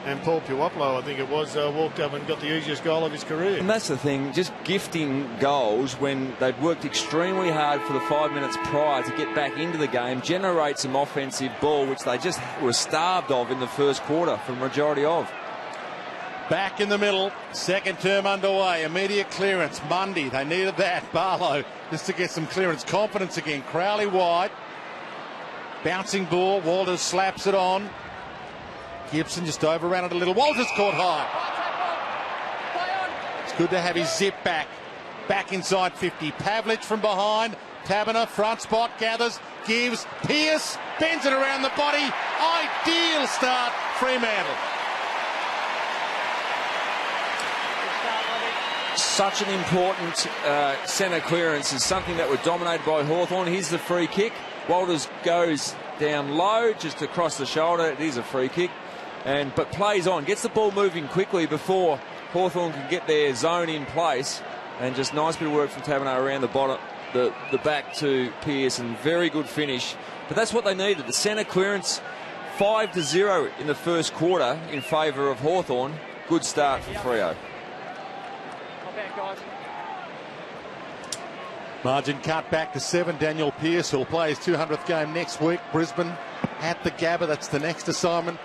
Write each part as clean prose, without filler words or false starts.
And Paul Puopolo, I think it was, walked up and got the easiest goal of his career. And that's the thing, just gifting goals when they'd worked extremely hard for the 5 minutes prior to get back into the game, generate some offensive ball, which they just were starved of in the first quarter for the majority of. Back in the middle, second term underway, immediate clearance. Mundy, they needed that. Barlow just to get some clearance. Confidence again. Crowley wide. Bouncing ball. Walters slaps it on. Gibson just overran it a little. Walters caught high. It's good to have his zip back. Back inside 50. Pavlich from behind. Taberner, front spot, gathers, gives. Pearce bends it around the body. Ideal start, Fremantle. Such an important centre clearance is something that were dominated by Hawthorn. Here's the free kick. Walters goes down low, just across the shoulder. It is a free kick. But plays on, gets the ball moving quickly before Hawthorn can get their zone in place, and just nice bit of work from Taberner around the bottom, the back to Pearce, and very good finish. But that's what they needed. The centre clearance, 5-0 in the first quarter in favour of Hawthorn. Good start for Freo. Margin cut back to 7. Daniel Pearce will play his 200th game next week. Brisbane at the Gabba. That's the next assignment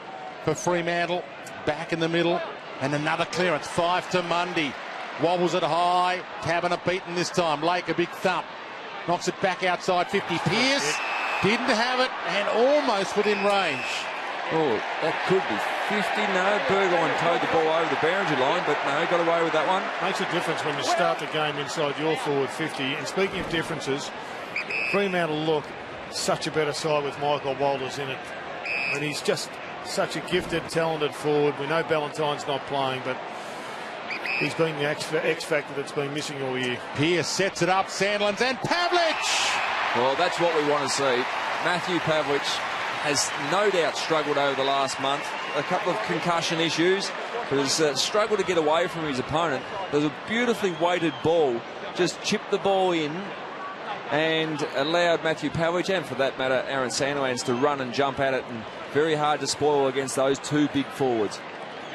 for Fremantle. Back in the middle. And another clearance. 5 to Mundy. Wobbles it high. Taberner beaten this time. Lake a big thump. Knocks it back outside 50. Pearce didn't have it and almost within range. Oh, that could be 50. No, Burgoyne towed the ball over the boundary line, but no, got away with that one. Makes a difference when you start the game inside your forward 50. And speaking of differences, Fremantle look such a better side with Michael Walters in it. And he's just such a gifted, talented forward. We know Ballantyne's not playing, but he's been the X factor that's been missing all year. Pearce sets it up, Sandlands and Pavlich. Well, that's what we want to see. Matthew Pavlich has no doubt struggled over the last month. A couple of concussion issues, but has struggled to get away from his opponent. There's a beautifully weighted ball, just chipped the ball in and allowed Matthew Pavlich, and for that matter Aaron Sandilands, to run and jump at it, and very hard to spoil against those two big forwards.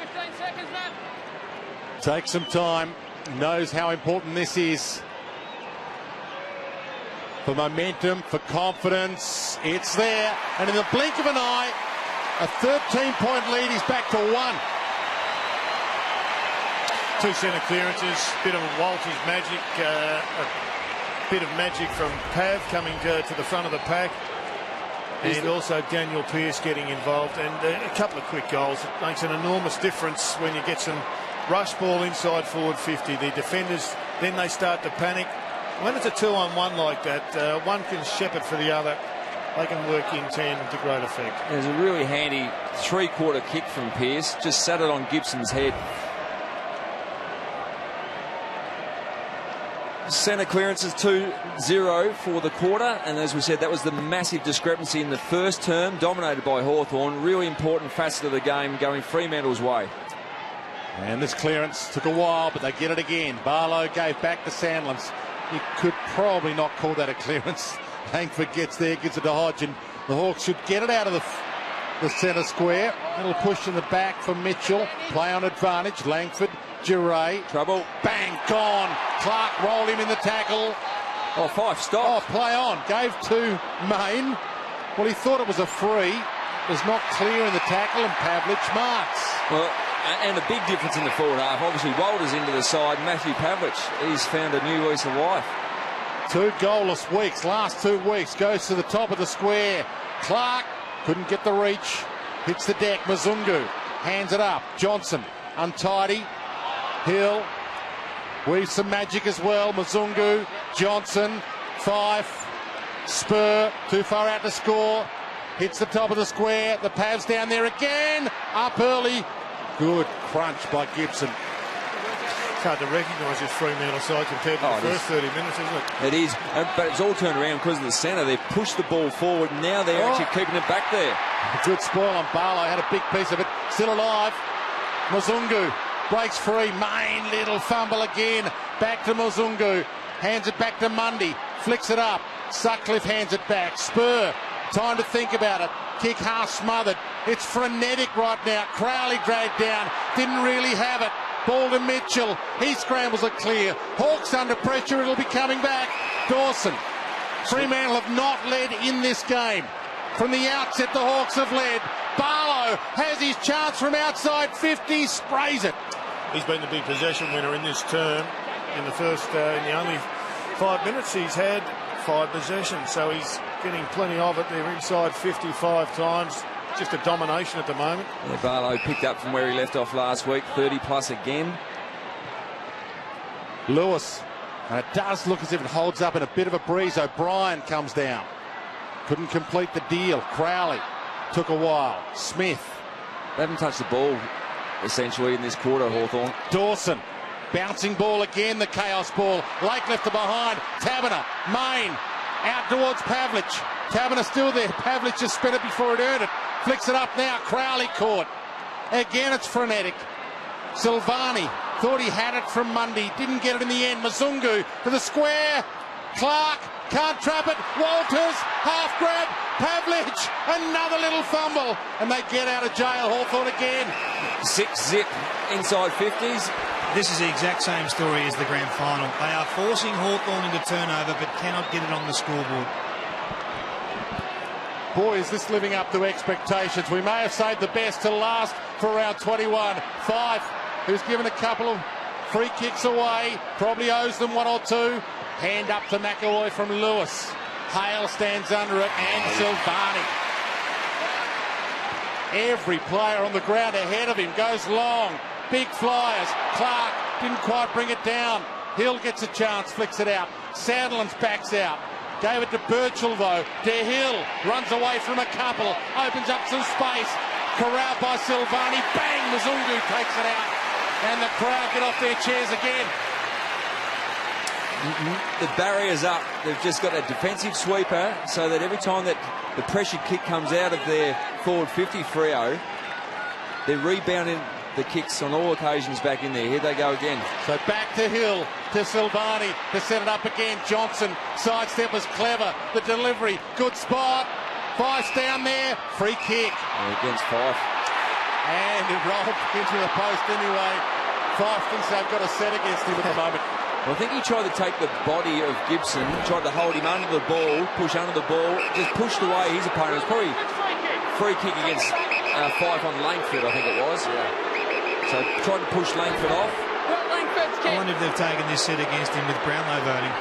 15 seconds, Matt. Takes some time, knows how important this is. For momentum, for confidence, it's there. And in the blink of an eye, a 13-point lead is back to 1. 2 centre clearances, bit of Walters magic, a bit of magic from Pav coming to the front of the pack. And also Daniel Pearce getting involved, and a couple of quick goals. It makes an enormous difference when you get some rush ball inside forward 50. The defenders, then they start to panic. When it's a 2-on-1 like that, one can shepherd for the other. They can work in tandem to great effect. There's a really handy 3-quarter kick from Pearce. Just sat it on Gibson's head. Centre clearances 2-0 for the quarter, and as we said, that was the massive discrepancy in the first term, dominated by Hawthorn. Really important facet of the game going Fremantle's way. And this clearance took a while, but they get it again. Barlow gave back to Sandlands. You could probably not call that a clearance. Langford gets there, gets it to Hodge, and the Hawks should get it out of the centre square. Little push in the back for Mitchell. Play on advantage. Langford, Giray. Trouble. Bang, gone. Clark rolled him in the tackle. Oh, Fyfe stopped. Oh, play on. Gave to Main. Well, he thought it was a free. It was not clear in the tackle, and Pavlich marks. Well, and a big difference in the forward half. Obviously, Walters into the side. Matthew Pavlich, he's found a new lease of life. 2 goalless weeks. Last 2 weeks. Goes to the top of the square. Clark couldn't get the reach. Hits the deck. Mzungu hands it up. Johnson untidy. Hill weaves some magic as well. Mzungu, Johnson, Fyfe, Spur too far out to score. Hits the top of the square. The Pavs down there again. Up early. Good crunch by Gibson. It's hard to recognise this Fremantle side compared to the first 30 minutes, isn't it? It is, but it's all turned around because of the centre. They've pushed the ball forward. Now they're actually keeping it back there. A good spoil on Barlow. Had a big piece of it. Still alive. Mzungu breaks free. Main little fumble again. Back to Mzungu. Hands it back to Mundy. Flicks it up. Sutcliffe hands it back. Spur. Time to think about it. Kick half smothered. It's frenetic right now. Crowley dragged down, didn't really have it. Ball to Mitchell. He scrambles it clear. Hawks under pressure. It'll be coming back. Dawson. Fremantle have not led in this game. From the outset, the Hawks have led. Barlow has his chance from outside 50, sprays it. He's been the big possession winner in this term. In the only 5 minutes, he's had 5 possessions, so he's getting plenty of it. They're inside 55 times. Just a domination at the moment. Yeah, Barlow picked up from where he left off last week, 30 plus again. Lewis. And it does look as if it holds up in a bit of a breeze. O'Brien comes down. Couldn't complete the deal. Crowley took a while. Smith. They haven't touched the ball, essentially, in this quarter, Hawthorn. Dawson. Bouncing ball again, the chaos ball. Lake left it behind. Taberner. Main. Out towards Pavlich. Taberner still there. Pavlich just spent it before it earned it. Flicks it up now. Crowley caught. Again, it's frenetic. Silvani thought he had it from Mundy. Didn't get it in the end. Mzungu to the square. Clark can't trap it. Walters, half grab. Pavlich, another little fumble. And they get out of jail. Hawthorn again. 6-zip inside 50s. This is the exact same story as the grand final. They are forcing Hawthorn into turnover but cannot get it on the scoreboard. Boy, is this living up to expectations. We may have saved the best to last for round 21. Fyfe, who's given a couple of free kicks away, probably owes them 1 or 2. Hand up to McElroy from Lewis. Hale stands under it, and Silvani. Every player on the ground ahead of him goes long. Big flyers. Clark didn't quite bring it down. Hill gets a chance, flicks it out. Sandlands backs out. Gave it to Birchall though. De Hill runs away from a couple. Opens up some space. Corralled by Silvani. Bang! Mzungu takes it out. And the crowd get off their chairs again. The barrier's up. They've just got a defensive sweeper so that every time that the pressure kick comes out of their forward 50 Freo, they're rebounding the kicks on all occasions back in there. Here they go again. So back to Hill, to Silvani to set it up again. Johnson, sidestep was clever. The delivery, good spot. Fyfe's down there. Free kick. Against Fyfe. And it rolled into the post anyway. Fyfe thinks they've got a set against him at the moment. Well, I think he tried to take the body of Gibson, tried to hold him under the ball, push under the ball, just pushed away his opponent. It was probably free kick against Fyfe on Langford, I think it was. Yeah. So tried to push Langford off. I wonder if they've taken this set against him with Brownlow voting.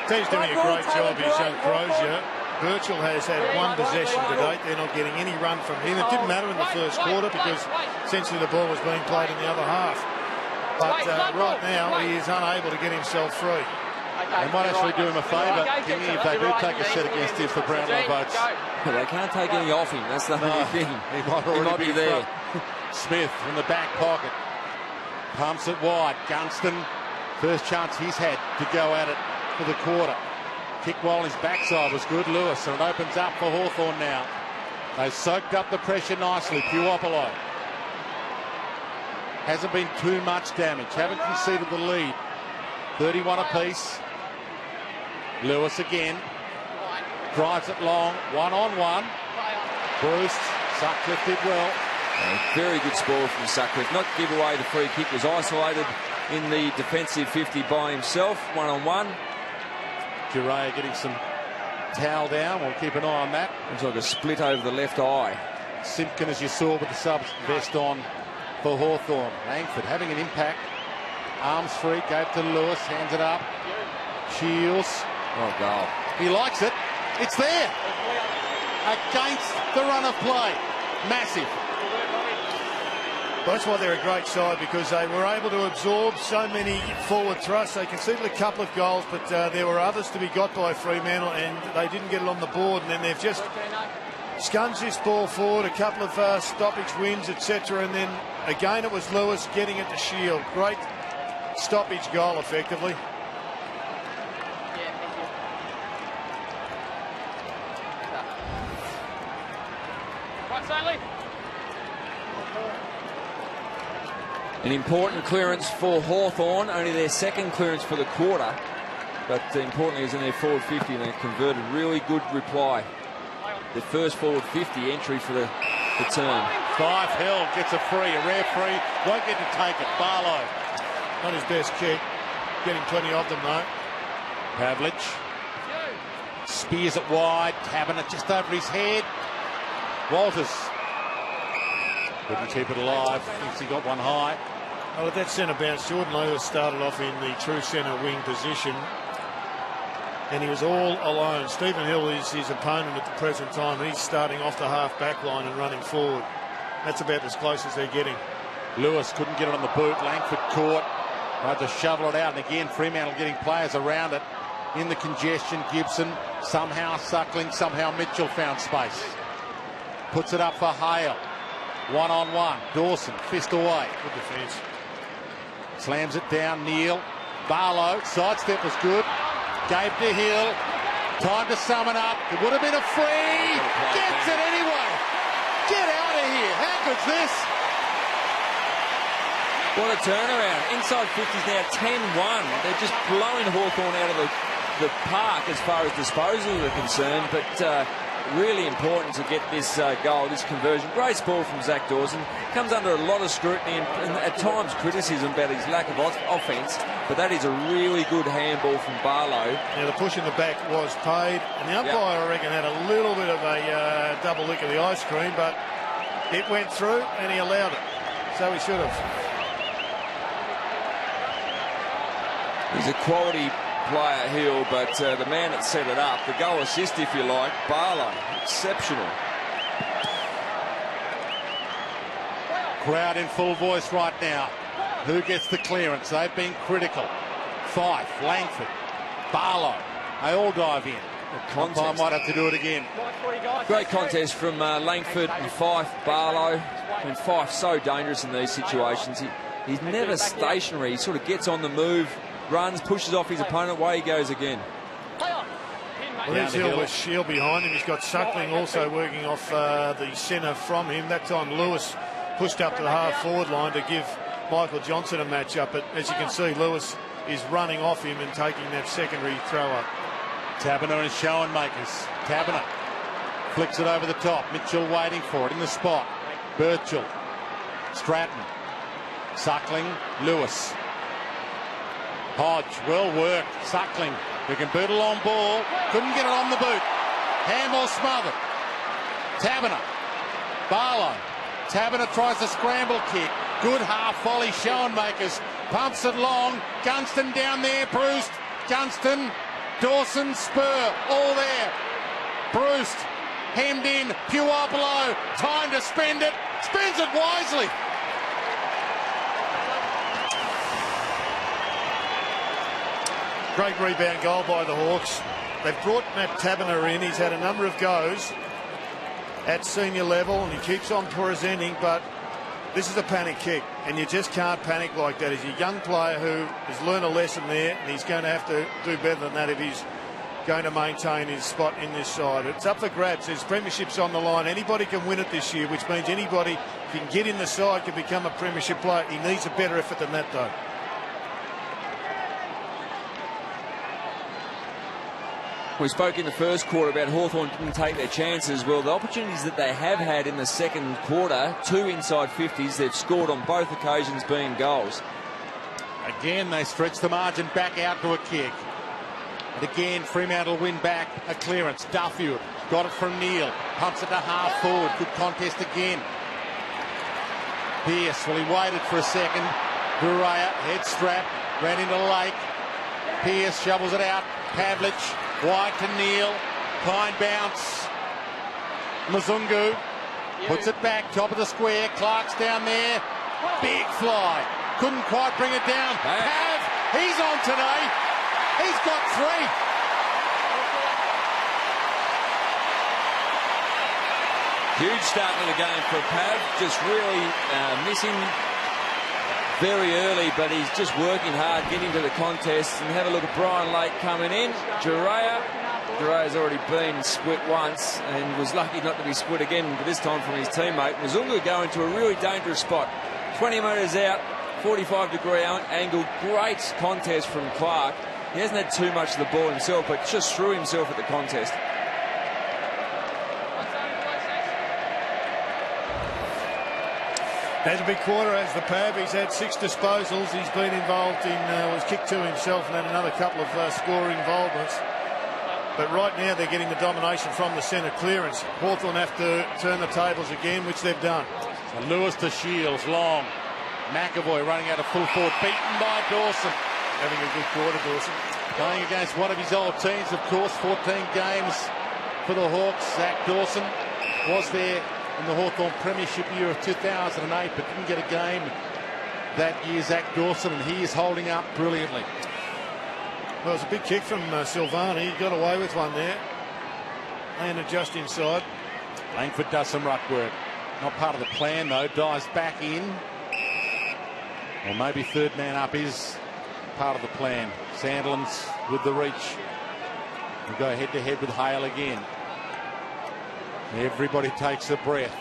Team's doing a great job here, young Crozier. Birchall has had 1 possession to date. They're not getting any run from him. It didn't matter in the first quarter because essentially the ball was being played in the other half. But right now he is unable to get himself free. They might actually do him a favour, Kingy, if they do take a set against him for Brownlow votes. Well, they can't take any off him. That's the only thing. He might be there. Smith in the back pocket. Pumps it wide. Gunston, first chance he's had to go at it for the quarter. Kick while his backside was good. Lewis, and it opens up for Hawthorn now. They've soaked up the pressure nicely. Puopolo. Hasn't been too much damage. Haven't conceded the lead. 31 apiece. Lewis again. Drives it long. 1-on-1. Bruce. Sutcliffe did well. Very good spoil from Sutcliffe. Not to give away the free kick. Was isolated in the defensive 50 by himself. 1-on-1. Duray getting some towel down. We'll keep an eye on that. Looks like a split over the left eye. Simpkin, as you saw, with the subs vest on for Hawthorn. Langford having an impact. Arms free, gave to Lewis, hands it up. Shields. Oh, goal. He likes it. It's there. Against the run of play. Massive. Well, that's why they're a great side, because they were able to absorb so many forward thrusts. They conceded a couple of goals, but there were others to be got by Fremantle, and they didn't get it on the board. And then they've just scunged this ball forward, a couple of stoppage wins, etc. And then again it was Lewis getting it to Shield. Great stoppage goal, effectively. An important clearance for Hawthorn, only their second clearance for the quarter, but importantly is in their forward 50 and they converted. Really good reply. the first forward 50 entry for the term. Fyfe held, gets a free, a rare free. Won't get to take it. Barlow. Not his best kick. Getting plenty of them, though. Pavlich. Spears it wide. Taberner just over his head. Walters. Couldn't keep it alive. Thinks he got one high. Well, at that centre bounce, Jordan Lewis started off in the true centre wing position. And he was all alone. Stephen Hill is his opponent at the present time. He's starting off the half-back line and running forward. That's about as close as they're getting. Lewis couldn't get it on the boot. Langford caught. Tried to shovel it out. And again, Fremantle getting players around it. In the congestion, Gibson, somehow Suckling, somehow Mitchell found space. Puts it up for Hale. One-on-one. Dawson, fist away. Good defence. Slams it down, Neal. Barlow, sidestep was good. Gave to Hill. Time to summon up. It would have been a free. Gets it anyway. Get out of here. How good's this? What a turnaround. Inside 50s now 10-1. They're just blowing Hawthorn out of the park as far as disposals are concerned, but really important to get this goal, this conversion. Great ball from Zach Dawson. Comes under a lot of scrutiny and at times criticism about his lack of offence, but that is a really good handball from Barlow. Now the push in the back was paid, and the umpire, I reckon, had a little bit of a double lick of the ice cream, but it went through and he allowed it. So he should have. He's a quality player, Hill, but the man that set it up, the goal assist, if you like, Barlow, exceptional. Crowd in full voice right now. Who gets the clearance? They've been critical. Fyfe, Langford, Barlow. They all dive in. I might have to do it again. Great contest from Langford and Fyfe, Barlow. I mean, Fyfe's so dangerous in these situations. He's never stationary. He sort of gets on the move, runs, pushes off his opponent, away he goes again. Well, there's Hill with Shield behind him. He's got Suckling also working off the centre from him. That time Lewis pushed up to the half-forward line to give Michael Johnson a match-up. But as you can see, Lewis is running off him and taking that secondary throw-up. Taberner and Schoenmakers. Taberner flicks it over the top. Mitchell waiting for it in the spot. Birchall. Stratton. Suckling. Lewis. Hodge, well worked. Suckling, who can boot a long ball. Couldn't get it on the boot. Handball smothered. Taberner. Barlow. Taberner tries a scramble kick. Good half volley. Schoenmakers pumps it long. Gunston down there. Bruce. Gunston. Dawson. Spur. All there. Bruce. Hemmed in. Puopolo. Time to spend it. Spends it wisely. Great rebound goal by the Hawks. They've brought Matt Taberner in. He's had a number of goes at senior level and he keeps on presenting, but this is a panic kick and you just can't panic like that. He's a young player who has learned a lesson there and he's going to have to do better than that if he's going to maintain his spot in this side. It's up for grabs. There's premierships on the line. Anybody can win it this year, which means anybody who can get in the side can become a premiership player. He needs a better effort than that though. We spoke in the first quarter about Hawthorn didn't take their chances. Well, the opportunities that they have had in the second quarter, 2 inside 50s, they've scored on both occasions being goals. Again, they stretch the margin back out to a kick. And again, Fremantle win back a clearance. Duffield got it from Neal. Pumps it to half forward. Good contest again. Pearce, well, he waited for a second. Duryea, head strap, ran into Lake. Pearce shovels it out. Pavlich. Wide to Neal. Pine bounce. Mzungu puts it back. Top of the square. Clark's down there. Big fly. Couldn't quite bring it down. Pav, he's on today. He's got 3. Huge start to the game for Pav. Just really missing very early, but he's just working hard, getting to the contest. And have a look at Brian Lake coming in. Duryea has already been split once and was lucky not to be split again, but this time from his teammate. Mzungu going to a really dangerous spot. 20 metres out, 45-degree angle. Great contest from Clark. He hasn't had too much of the ball himself, but just threw himself at the contest. Has a big quarter as the Pav. He's had 6 disposals. He's been involved in, was kicked 2 himself and had another couple of score involvements. But right now they're getting the domination from the centre clearance. Hawthorn have to turn the tables again, which they've done. So Lewis to Shields, long. McAvoy running out of full forward, beaten by Dawson. Having a good quarter, Dawson. Going against one of his old teams, of course, 14 games for the Hawks. Zach Dawson was there in the Hawthorn Premiership year of 2008, but didn't get a game that year, Zach Dawson, and he is holding up brilliantly. Well, it was a big kick from Silvani. He got away with one there. Landed just inside. Langford does some ruck work. Not part of the plan, though. Dives back in. Or maybe third man up is part of the plan. Sandlin's with the reach. We'll go head-to-head with Hale again. Everybody takes a breath.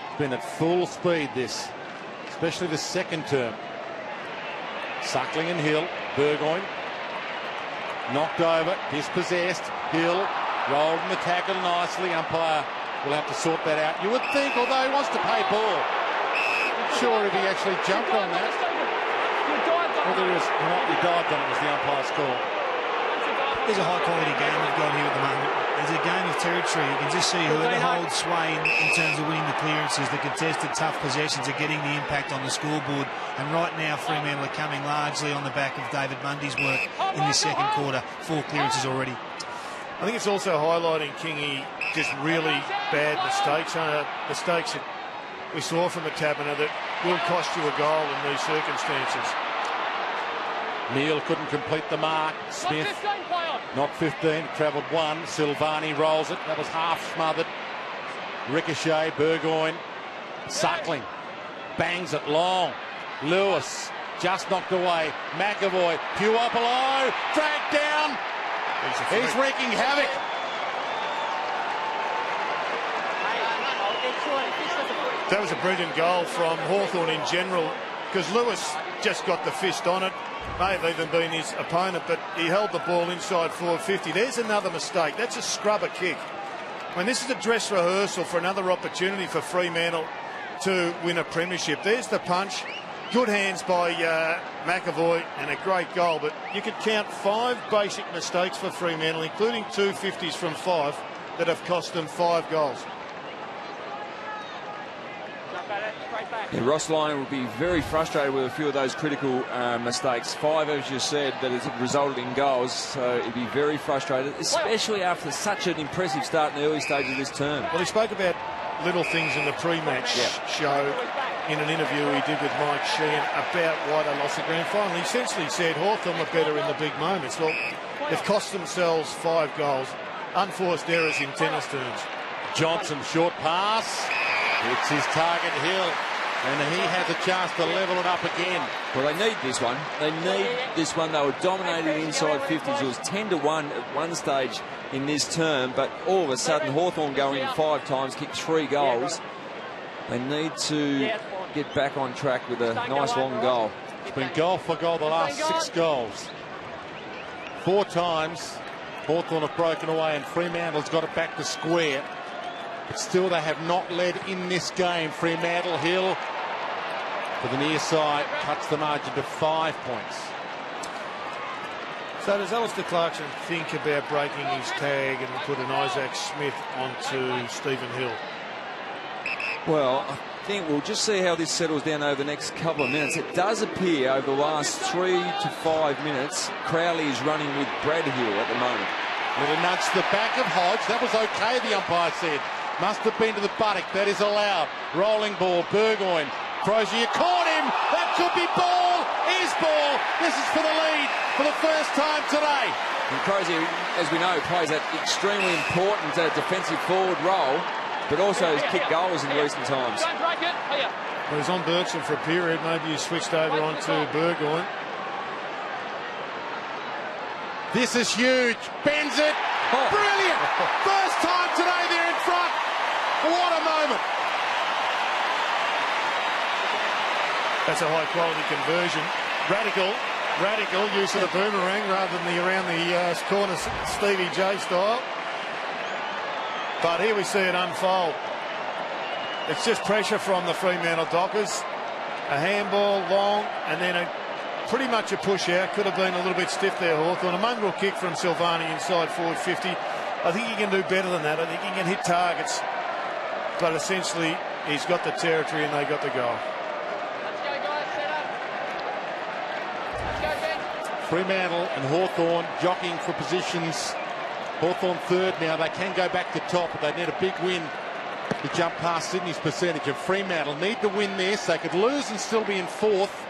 It's been at full speed, this, especially the second term. Suckling and Hill. Burgoyne knocked over, dispossessed. Hill rolled in the tackle nicely. Umpire will have to sort that out. You would think, although he wants to play ball. Not sure if he actually jumped on that. Whether it was not, he dived on it was the umpire's call. There's a high-quality game we've got here at the moment. There's a game of territory. You can just see whoever holds sway in terms of winning the clearances, the contested tough possessions are getting the impact on the scoreboard. And right now, Fremantle are coming largely on the back of David Mundy's work in this second quarter. 4 clearances already. I think it's also highlighting, Kingy, just really bad mistakes. Mistakes that we saw from the Taberner that will cost you a goal in these circumstances. Neal couldn't complete the mark. Smith, not 15, travelled 1. Silvani rolls it. That was half smothered. Ricochet, Burgoyne, Suckling, bangs it long. Lewis, just knocked away. McAvoy, Puopolo, dragged down. He's wreaking havoc. That was a brilliant goal from Hawthorn in general, because Lewis just got the fist on it. May have even been his opponent, but he held the ball inside 450. There's another mistake. That's a scrubber kick. When this is a dress rehearsal for another opportunity for Fremantle to win a premiership. There's the punch. Good hands by McAvoy and a great goal, but you could count 5 basic mistakes for Fremantle, including 2 50s from 5 that have cost them 5 goals. Yeah, Ross Lyon will be very frustrated with a few of those critical mistakes. 5, as you said, that has resulted in goals, so he'd be very frustrated, especially after such an impressive start in the early stage of this term. Well, he spoke about little things in the pre-match show in an interview he did with Mike Sheehan about why they lost the grand final. He essentially said Hawthorn were better in the big moments. Well, they've cost themselves 5 goals. Unforced errors in tennis terms. Johnson, short pass. It's his target, Hill. And he has a chance to level it up again. Well, they need this one. They need this one. They were dominating inside 50s. It was 10-1 at one stage in this term, but all of a sudden Hawthorn going 5 times, kicked 3 goals. They need to get back on track with a nice long goal. It's been goal for goal the last 6 goals. 4 times Hawthorn have broken away and Fremantle's got it back to square. But still they have not led in this game. Fremantle. Hill to the near side, cuts the margin to 5 points. So does Alistair Clarkson think about breaking his tag and put an Isaac Smith onto Stephen Hill? Well, I think we'll just see how this settles down over the next couple of minutes. It does appear over the last 3 to 5 minutes, Crowley is running with Brad Hill at the moment. Little nudge to the back of Hodge. That was okay, the umpire said. Must have been to the buttock. That is allowed. Rolling ball. Burgoyne. Crozier caught him. That could be ball. Is ball. This is for the lead for the first time today. And Crozier, as we know, plays that extremely important defensive forward role, but also has kicked goals in recent times. Well, he's on Bergson for a period. Maybe he switched over onto Burgoyne. This is huge. Bends it. Oh. Brilliant. First time today they're in front. What a moment. That's a high-quality conversion. Radical use of the boomerang rather than the around the corner Stevie J style. But here we see it unfold. It's just pressure from the Fremantle Dockers. A handball long and then pretty much a push out. Could have been a little bit stiff there, Hawthorn. A mongrel kick from Silvani inside forward 50. I think he can do better than that. I think he can hit targets. But essentially, he's got the territory and they got the goal. Let's go, guys. Set up. Let's go, Ben. Fremantle and Hawthorn jockeying for positions. Hawthorn third now. They can go back to top, but they need a big win to jump past Sydney's percentage. And Fremantle need to win this. They could lose and still be in fourth,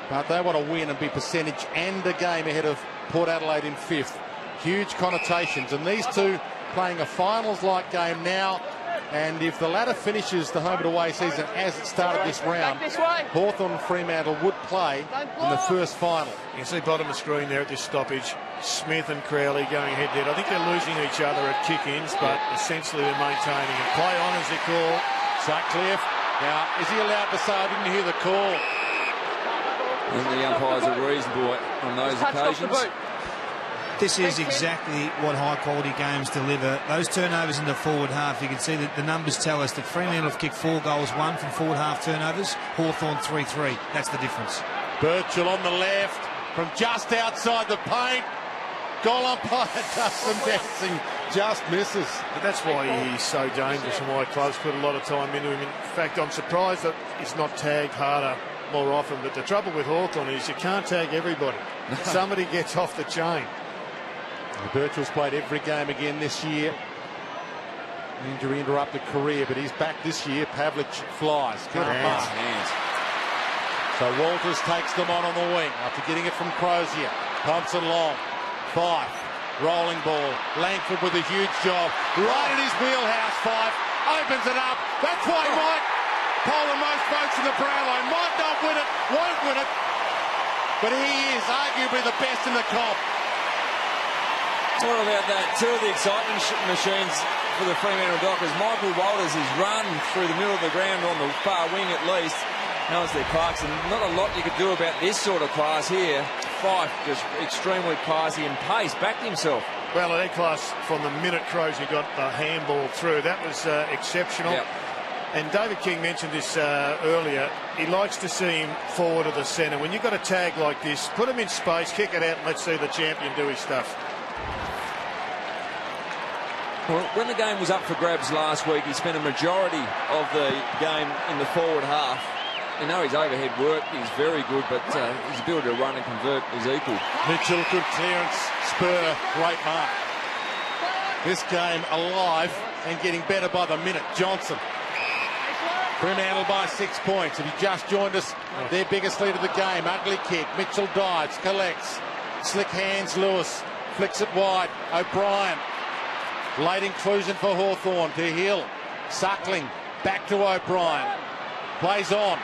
but they want to win and be percentage and a game ahead of Port Adelaide in fifth. Huge connotations, and these two playing a finals-like game now. And if the latter finishes the home and away season as it started this round, Hawthorn and Fremantle would play in the first final. You can see bottom of the screen there at this stoppage, Smith and Crowley going head-to-head. I think they're losing each other at kick-ins, but essentially they're maintaining it. Play on as they call. Sutcliffe. Now, is he allowed to say, I didn't hear the call? And the umpires are reasonable on those occasions. This is exactly what high-quality games deliver. Those turnovers in the forward half, you can see that the numbers tell us that Fremantle have kicked 4 goals, 1 from forward half turnovers, Hawthorn 3-3. That's the difference. Birchall on the left from just outside the paint. Goal umpire does some dancing, just misses. But that's why he's so dangerous and why clubs put a lot of time into him. In fact, I'm surprised that he's not tagged harder more often. But the trouble with Hawthorn is you can't tag everybody. Somebody gets off the chain. Birchall's played every game again this year. Injury interrupted career, but he's back this year. Pavlich flies. Good hands. So Walters takes them on the wing after getting it from Crozier. Pumps it long. Fyfe. Rolling ball. Langford with a huge job. Right in his wheelhouse. Fyfe opens it up. That's why he might poll the most votes in the Brownlow. Might not win it. Won't win it. But he is arguably the best in the comp. What about that? Two of the excitement machines for the Fremantle Dockers. Michael Walters is run through the middle of the ground on the far wing at least. Now it's their Clarkson. Not a lot you could do about this sort of class here. Fyfe just extremely classy and pace. Backed himself. Well, at class from the minute Crozier got the handball through, that was exceptional. Yep. And David King mentioned this earlier. He likes to see him forward of the centre. When you've got a tag like this, put him in space, kick it out, and let's see the champion do his stuff. Well, when the game was up for grabs last week, he spent a majority of the game in the forward half. You know, his overhead work is very good, but his ability to run and convert is equal. Mitchell, good clearance. Spur, great mark. This game alive and getting better by the minute. Johnson. Fremantle by 6 points. If you just joined us, their biggest lead of the game. Ugly kick. Mitchell dives, collects. Slick hands, Lewis. Flicks it wide. O'Brien. Late inclusion for Hawthorn to Hill. Suckling back to O'Brien. Plays on.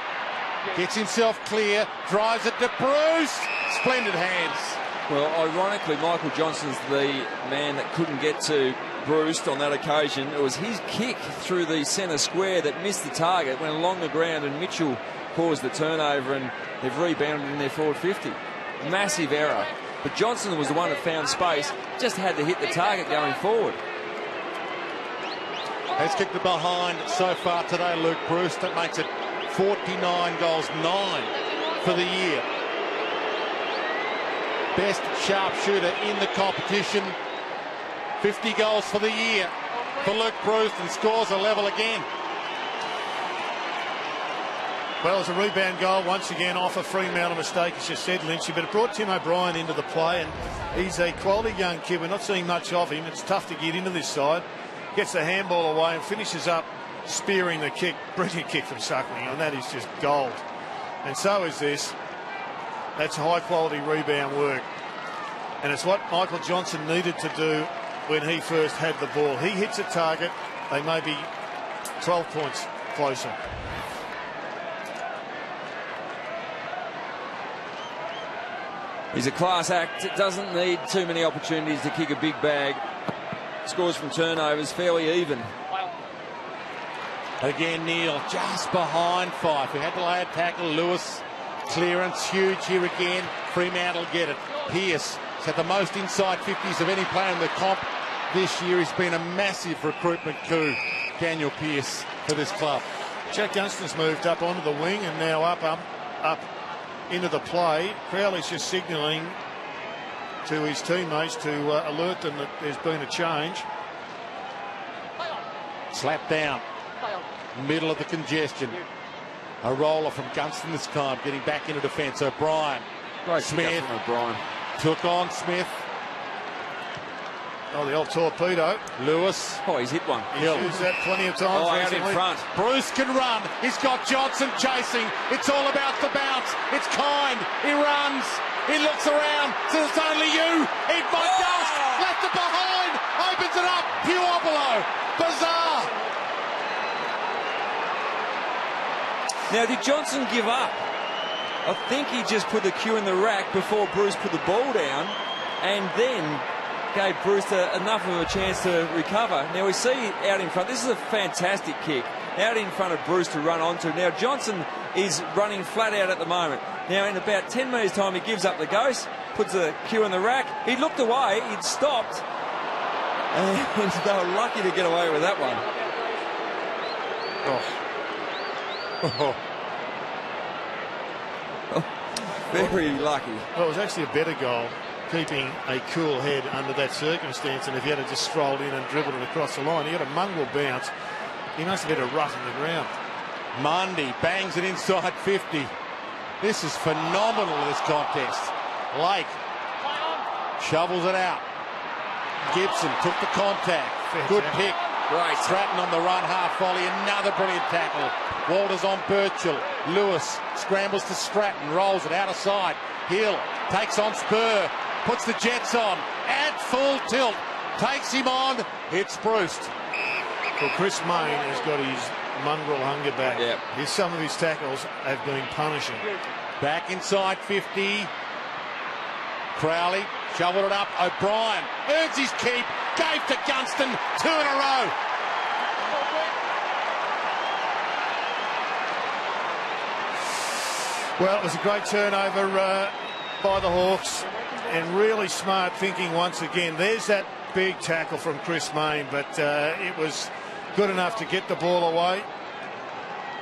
Gets himself clear. Drives it to Bruce. Splendid hands. Well, ironically, Michael Johnson's the man that couldn't get to Bruce on that occasion. It was his kick through the centre square that missed the target, went along the ground, and Mitchell caused the turnover, and they've rebounded in their forward 50. Massive error. But Johnson was the one that found space, just had to hit the target going forward. Has kicked it behind so far today, Luke Bruce. That makes it 49 goals, 9 for the year. Best sharpshooter in the competition. 50 goals for the year for Luke Bruce, and scores a level again. Well, it's a rebound goal once again off a Fremantle mistake, as you said, Lynchy, but it brought Tim O'Brien into the play, and he's a quality young kid. We're not seeing much of him. It's tough to get into this side. Gets the handball away and finishes up spearing the kick. Brilliant kick from Suckling, and that is just gold. And so is this. That's high quality rebound work. And it's what Michael Johnson needed to do when he first had the ball. He hits a target, they may be 12 points closer. He's a class act. It doesn't need too many opportunities to kick a big bag. Scores from turnovers, fairly even. Again, Neil just behind Fyfe. He had to lay a tackle. Lewis, clearance, huge here again. Fremantle get it. Pearce has had the most inside 50s of any player in the comp this year. He's been a massive recruitment coup. Daniel Pearce for this club. Jack Gunston's moved up onto the wing and now up into the play. Crowley's just signalling to his teammates to alert them that there's been a change. Slap down. Middle of the congestion. A roller from Gunston this time, getting back into defence. O'Brien. Great Smith. O'Brien. Took on Smith. Oh, the old torpedo. Lewis. Oh, he's hit one. He's used that plenty of times. Oh, out in recently. front. Bruce can run. He's got Johnson chasing. It's all about the bounce. It's kind. He runs. He looks around. Says it's only you. Eat my dust. Left it behind. Opens it up. Puopolo. Bizarre. Now, did Johnson give up? I think he just put the cue in the rack before Bruce put the ball down and then gave Bruce enough of a chance to recover. Now, we see out in front, this is a fantastic kick, out in front of Bruce to run onto. Now, Johnson is running flat out at the moment. Now, in about 10 metres' time, he gives up the ghost, puts the cue in the rack. He looked away, he'd stopped, and they were lucky to get away with that one. Oh. Very lucky. Well, it was actually a better goal, keeping a cool head under that circumstance, and if he had just strolled in and dribbled it across the line, he had a mongrel bounce. He must have hit a rut in the ground. Mundy bangs it inside 50. This is phenomenal, this contest. Lake shovels it out. Gibson took the contact. Good pick. Great. Stratton on the run, half volley. Another brilliant tackle. Walters on Birchall. Lewis scrambles to Stratton, rolls it out of side. Hill takes on Spur, puts the Jets on at full tilt, takes him on. It's Bruce. Well, Chris Mayne has got his mongrel hunger back. Yep. Some of his tackles have been punishing. Back inside 50. Crowley shoveled it up. O'Brien earns his keep. Gave to Gunston. 2 in a row. Well, it was a great turnover by the Hawks, and really smart thinking once again. There's that big tackle from Chris Mayne, but it was good enough to get the ball away.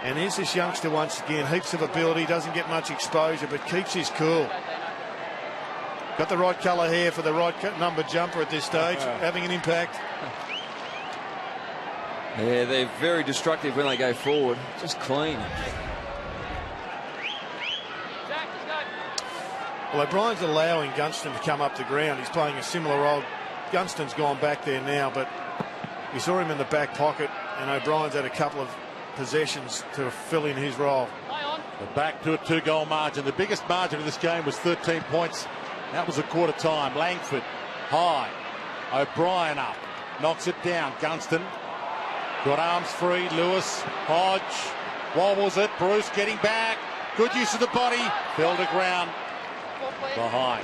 And here's this youngster once again, heaps of ability, doesn't get much exposure, but keeps his cool. Got the right colour hair for the right number jumper at this stage, having an impact. Yeah, they're very destructive when they go forward. Just clean. Well, O'Brien's allowing Gunston to come up the ground. He's playing a similar role. Gunston's gone back there now, but we saw him in the back pocket, and O'Brien's had a couple of possessions to fill in his role. But back to a 2-goal margin. The biggest margin of this game was 13 points. That was a quarter time. Langford high. O'Brien up. Knocks it down. Gunston got arms free. Lewis. Hodge wobbles it. Bruce getting back. Good use of the body. Fell to ground. Behind.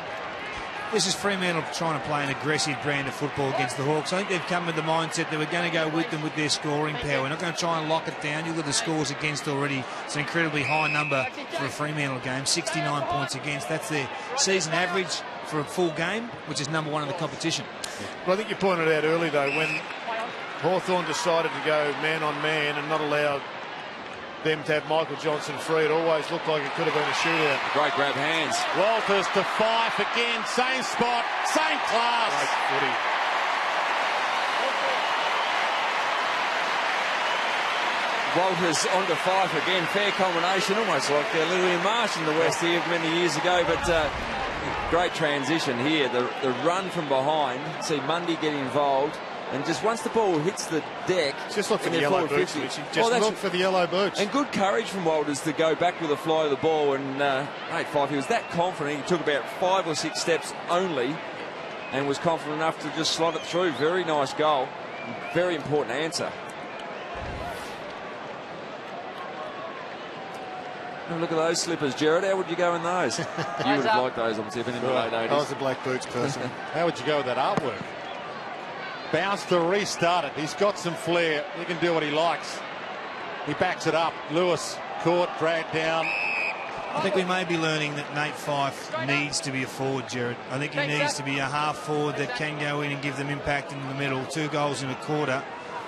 This is Fremantle trying to play an aggressive brand of football against the Hawks. I think they've come with the mindset that we're going to go with them with their scoring power. We're not going to try and lock it down. You've got the scores against already. It's an incredibly high number for a Fremantle game. 69 points against. That's their season average for a full game, which is number 1 in the competition. Well, I think you pointed out early, though, when Hawthorn decided to go man on man and not allow them to have Michael Johnson free, it always looked like it could have been a shootout. Great grab hands. Walters to Fyfe again. Same spot, same class. Great footy. Walters onto Fyfe again. Fair combination, almost like Lillian Marsh in the West here many years ago, but great transition here. The run from behind. See Mundy get involved. And just once the ball hits the deck, Just look for the yellow boots, Mitchie. Just look for the yellow boots. And good courage from Walters to go back with the fly of the ball. And Nat Fyfe, he was that confident. He took about 5 or 6 steps only and was confident enough to just slot it through. Very nice goal. Very important answer. And look at those slippers, Jared. How would you go in those? You would have liked those, obviously, been in the late 80s. I was a black boots person. How would you go with that artwork? Bounce to restart it. He's got some flair. He can do what he likes. He backs it up. Lewis caught, dragged down. I think we may be learning that Nat Fyfe needs to be a forward, Jared. I think he needs to be a half forward that can go in and give them impact in the middle. 2 goals in a quarter.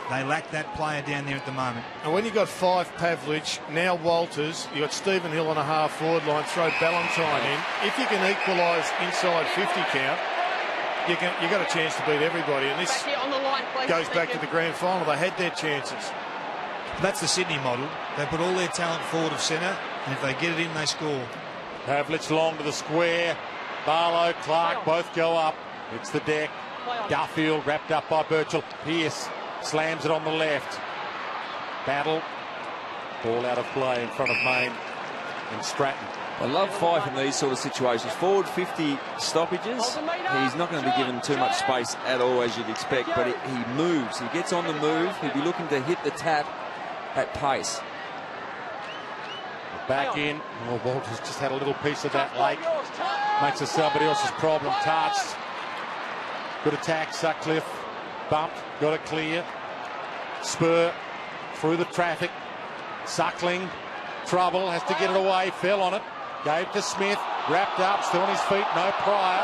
They lack that player down there at the moment. And when you got Fyfe, Pavlich, now Walters, you got Stephen Hill on a half forward line, throw Ballantyne in. If you can equalise inside 50 count, you got a chance to beat everybody. And this goes back to the grand final. They had their chances. That's the Sydney model. They put all their talent forward of centre, and if they get it in, they score. Pavlich long to the square. Barlow, Clark both go up. It's the deck. Duffield wrapped up by Birchall. Pearce slams it on the left. Battle. Ball out of play in front of Main and Stratton. I love Fyfe in these sort of situations. Forward 50 stoppages. He's not going to be given too much space at all, as you'd expect, but he moves. He gets on the move. He'll be looking to hit the tap at pace. Back in. Oh, Walters just had a little piece of that late. Makes it somebody else's problem. Tarts. Good attack. Sutcliffe. Bumped. Got it clear. Spur through the traffic. Suckling. Trouble. Has to get it away. Fell on it. Gave to Smith. Wrapped up. Still on his feet. No Pryor.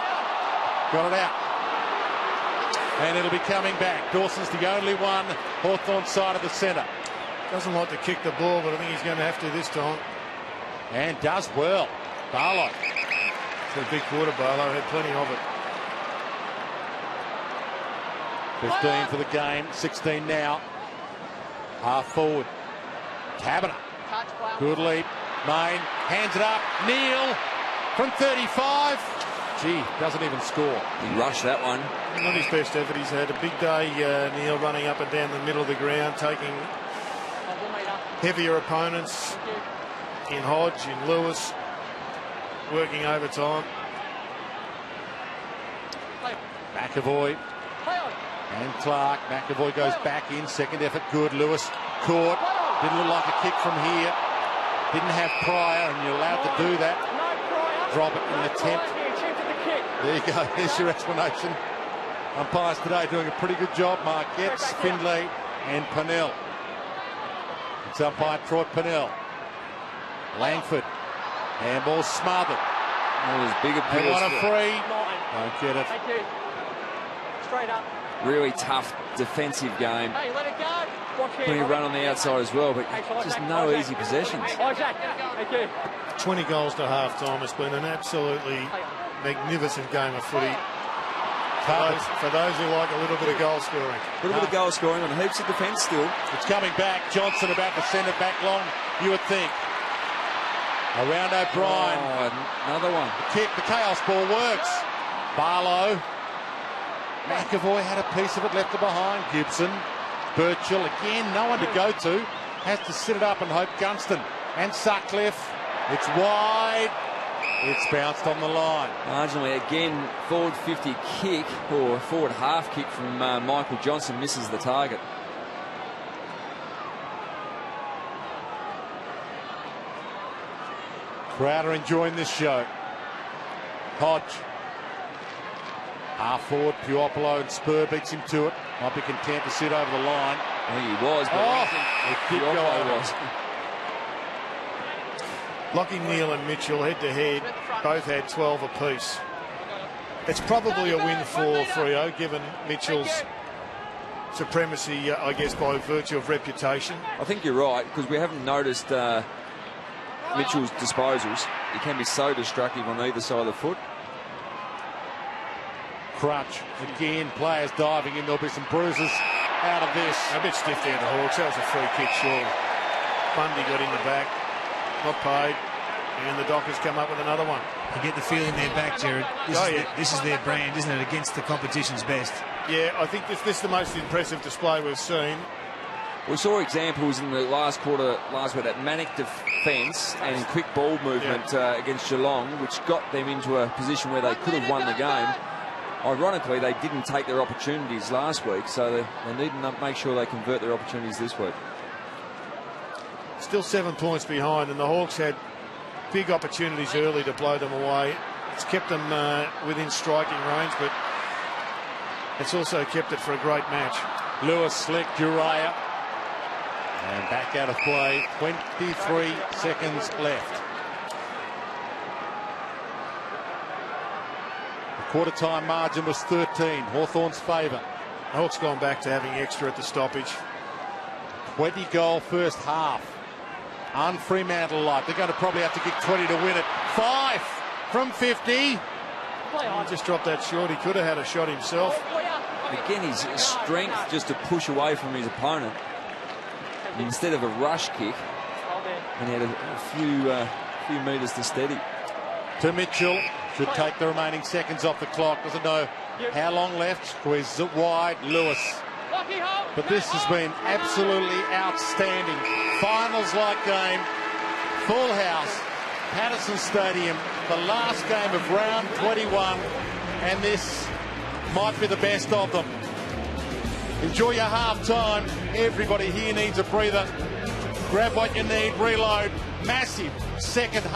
Got it out. And it'll be coming back. Dawson's the only one. Hawthorn side of the centre. Doesn't like to kick the ball, but I think he's going to have to this time. And does well. Barlow. It's a big quarter, Barlow. Had plenty of it. 15 for the game. 16 now. Half forward. Taberner. Good leap. Main. Hands it up. Neal from 35. Gee, doesn't even score. He rushed that one. Not his best effort. He's had a big day, Neal, running up and down the middle of the ground, taking heavier opponents in Hodge, in Lewis, working overtime. McAvoy and Clark. McAvoy goes back in. Second effort good. Lewis caught. Didn't look like a kick from here. Didn't have Pryor, and you're allowed to do that. Drop it in an attempt. There you go. There's your explanation. Umpires today doing a pretty good job. Marquettes, Findlay and Pennell. It's umpire Troy Pennell. Langford. Handball smothered. Big They want a free. Don't get it. Thank you. Straight up. Really tough defensive game. Hey, let it go. Watch here. Plenty of run on the outside as well, but just no easy possessions. Isaac, thank you. 20 goals to half-time. It's been an absolutely magnificent game of footy. For those who like a little bit of goal scoring. A little bit of goal scoring on heaps of defence still. It's coming back. Johnson about to send it back long, you would think. Around O'Brien. Oh, another one. The kick, the chaos ball works. Barlow. McAvoy had a piece of it, left it behind. Gibson. Birchall again, no one to go to. Has to sit it up and hope Gunston. And Sutcliffe. It's wide. It's bounced on the line. Marginally again, forward 50 kick, or forward half kick from Michael Johnson misses the target. Crowd are enjoying this show. Hodge. Half forward, Puopolo and Spur beats him to it. Might be content to sit over the line. I think he was, but it did go over. Lockie Neal and Mitchell head-to-head both had 12 apiece. It's probably a win for Freo, given Mitchell's supremacy, I guess, by virtue of reputation. I think you're right, because we haven't noticed Mitchell's disposals. He can be so destructive on either side of the foot. Crutch. Again, players diving in. There'll be some bruises out of this. A bit stiff there, the Hawks. That was a free kick, sure. Bundy got in the back. Not paid. And the Dockers come up with another one. You get the feeling they're back, Jared. This is their brand, isn't it? Against the competition's best. Yeah, I think this is the most impressive display we've seen. We saw examples in the last quarter, that manic defence and quick ball movement against Geelong, which got them into a position where they could have won the game. Ironically, they didn't take their opportunities last week, so they need to make sure they convert their opportunities this week. Still 7 points behind, and the Hawks had big opportunities early to blow them away. It's kept them within striking range, but it's also kept it for a great match. Lewis slick, Duryea. And back out of play. 23 seconds left. The quarter-time margin was 13. Hawthorn's favour. The Hawks gone back to having extra at the stoppage. 20-goal first half. On Fremantle light. They're going to probably have to kick 20 to win it. Fyfe from 50. He just dropped that short. He could have had a shot himself. Again, his strength just to push away from his opponent instead of a rush kick. And he had a few metres to steady. To Mitchell. Should take the remaining seconds off the clock. Doesn't know how long left. Squeezes it wide. Lewis. But this has been absolutely outstanding. Finals-like game. Full house. Patterson Stadium. The last game of round 21. And this might be the best of them. Enjoy your half-time. Everybody here needs a breather. Grab what you need. Reload. Massive second half.